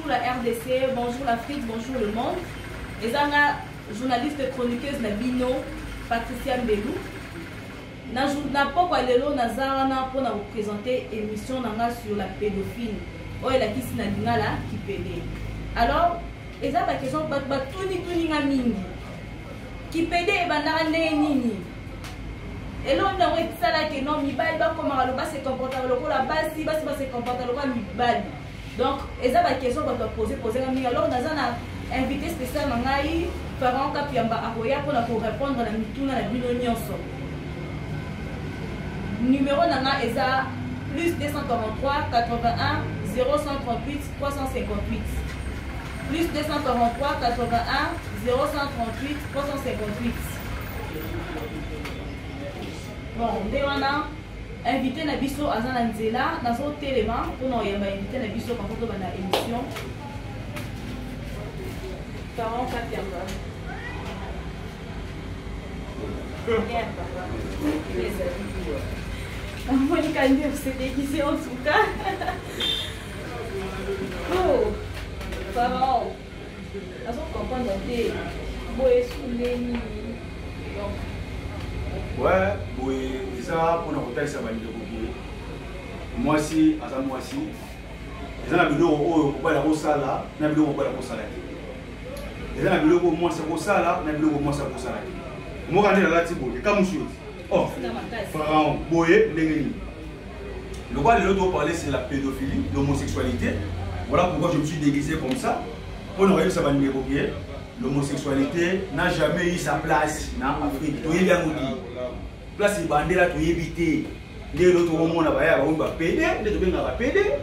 bonjour la RDC, bonjour l'Afrique, bonjour le monde. Et ça, journaliste et chroniqueuse Nabino, Patricia Mbelou. Na poko lelo nazarana pour vous présenter émission sur la pédophilie. Oh, et la kisi na dingala qui pédé. Alors, et ça la question tuni nga mingi. Qui pédé et bandara nini. Et là on a dit ça là que non mibali ba comment le bas se comporter le la base si bas se comporter le mibali. Donc, et ça la question va poser nga mingi. Alors nazana invité spécial ngai parents kapiamba akoya pour répondre à la mituna na bino nyonso. Numéro nanga eza plus 243 81 0138 358 plus 243 81 0138 358. Bon, on a invité Nabiso Azana Nzela dans son téléma pour nous inviter Nabiso quand on va à l'émission. Parents Kapiamba. Monica s'est déguisée en tout cas. Oh, parents, elles ont compris noter. Boé souleni. Ouais, boé, ça pour nous ça va nous découvrir. Moi aussi, à ça moi aussi. Les gens vidéo au pas la sala, na vidéo pas la sala. Les gens vidéo moi ça pour sala, na vidéo moi ça pour sala. Moi quand là ti boé, comme chose. Oh, Pharaon, Boé, le roi de l'autre parler c'est la pédophilie, l'homosexualité. Voilà pourquoi je me suis déguisé comme ça. Pour nous ça va nous évoquer. L'homosexualité n'a jamais eu sa place en Afrique. Tu es bien dit. Place est bandée là, tu es évité. Les autres au monde on va péder, les autres on va péder.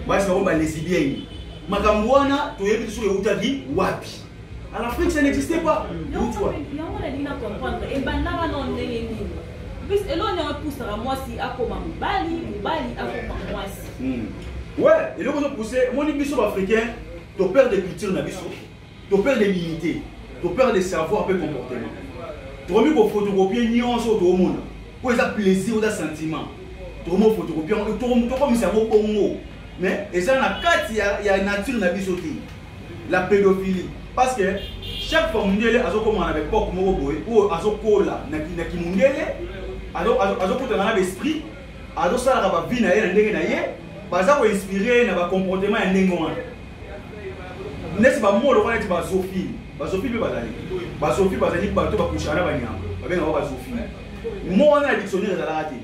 Parce qu'on va lesbienne. Makambouana, tu es évité sur le Outagi, wapi. En Afrique ça n'existait pas. Non, on a dit comprendre. Et banana non n'est puis et là on pousse à moi si à comment Bali à comment moi si. Ouais, et là on pousse mon émission africain, tu perds de culture na biso, tu perds de l'unité, tu perds de savoir peu comportement. Tu remets pour photocopier nuance au monde. Pour ça plaisir ou ça sentiment. Tu remets photocopier, tu remets comme ça au Congo. Mais et ça na carte il y a nature na biso la pédophilie parce que chaque fois mondiale azo comme on avait pas comme boy ou azo kola na kimundele azo kutana na l'esprit azo sala ba vie na ye ndenge na ye baza ko inspirer na ba comportement ya ndenge wana nesi ba molo wana ti ba Sophie be bazali ba Sophie bazali ba to ba kushana ba nyamba ba benga ba Sophie mo wana dictionnaire za la te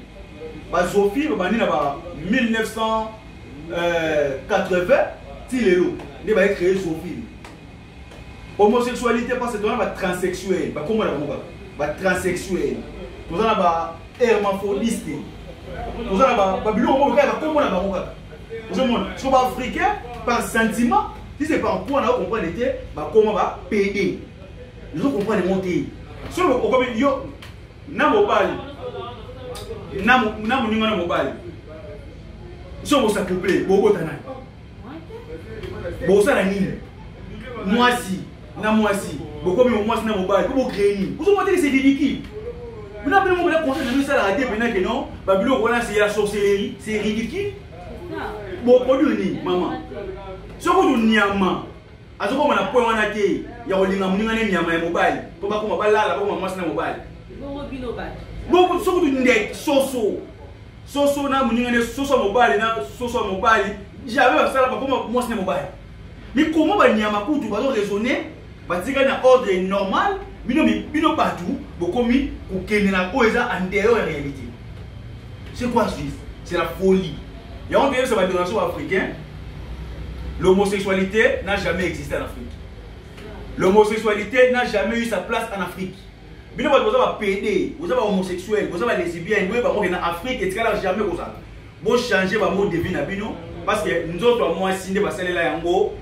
ba Sophie ba bani na ba 1980 ti lelo ne ba créer Sophie. Homosexualité parce que tu as transsexuel, comment on a transsexuel, tu as hermaphrodiste, tu as comment on a africain par sentiment, si c'est par point on comprend l'été, comment on va payer. Nous comprenons les montées. Sur le comme yo, na mobile, na moninga mobile. Si on s'est couplé, beaucoup de temps. Bon ça la ligne. Moi si. Na moi si, beaucoup mais moi c'est na mobile, comment créer? Vous avez montré que c'est ridicule. Vous n'avez pas montré conseil de ça la radio que non, Babylone voilà c'est la sorcellerie, c'est ridicule. Bon produit ni maman. Ce que nous niama, à ce moment là point on a été, il y a olinga muninga ne niama mobile. Pour pas comment là là comment moi c'est na mobile. Bon ce que nous ndek soso na muninga ne soso mobile na soso mobile. J'avais ça là comment moi c'est na mobile. Mais comment va niama pour tout va raisonner? Parce que dans ordre normal, bino partout, beaucoup mis pour qu'il n'y ait pas en dehors de la réalité. C'est quoi ce c'est la folie. Et on dit que la dimension africaine, l'homosexualité n'a jamais existé en Afrique. L'homosexualité n'a jamais eu sa place en Afrique. Bino vous avez pédé, vous avez homosexuel, vous avez lesbienne, vous avez en Afrique et ça jamais comme ça. Bon changer votre mode de vie na bino parce que nous autres moi signé va celle là yango.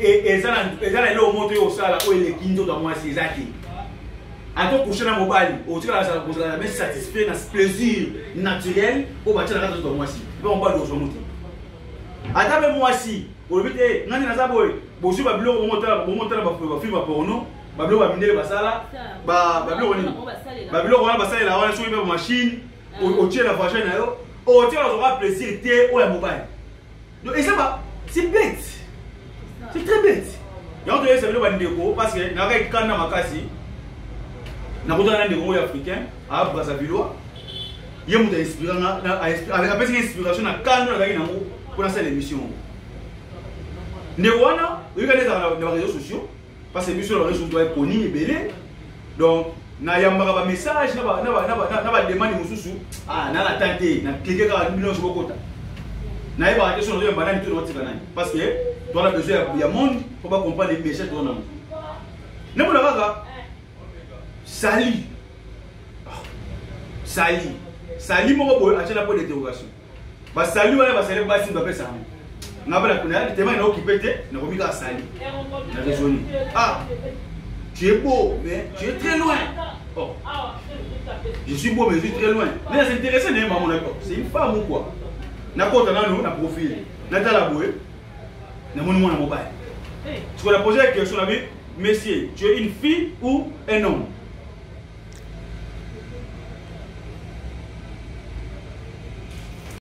Et ça là au monter au sala où les kinzo dans moi c'est zaki. À ton coucher dans mobile, au tir la sala pour la mais satisfait dans ce plaisir naturel au bâtir la case dans moi si. On va le monter. Attends moi si, au but ngani na zaboy, bo su ba bilo monter ba film ba porno, ba bilo ba mindele ba sala, ba bilo woni. Ba bilo wona ba sala la wana so ba machine, au tir la voiture na yo, au tir la aura plaisir té au mobile. Donc et ça va, c'est bête. C'est très bête. Et on te laisse savoir Ndeko parce que n'a pas quand na makasi. Na ko tana Ndeko africain à Brazzaville. Il y a une inspiration avec une inspiration na quand na gagner nango pour lancer l'émission. Ndeko wana, regardez dans les réseaux sociaux parce que sur les réseaux sociaux doit être connu et belé. Donc na yambaka ba message na ba demande mususu ah na la tante na cliquer ka million sur kota. Na yeba question de banane tout notre canal parce que toi la besoin il y a monde faut pas comprendre les messages dans nous. Ne mo la sali. Sali moko boy achana point d'interrogation. Ba sali wala ba sali ba simba pesa. Ngabala kuna tellement na occupé te na komika sali. Na raisonner. Ah tu es beau, mais tu es très loin. Oh. Je suis beau, mais je suis très loin. Mais c'est intéressant, c'est une femme ou quoi? N'importe où, na profil. N'a la bouée. N'a mon mobile. Tu vas poser la question, monsieur, tu es une fille ou un homme?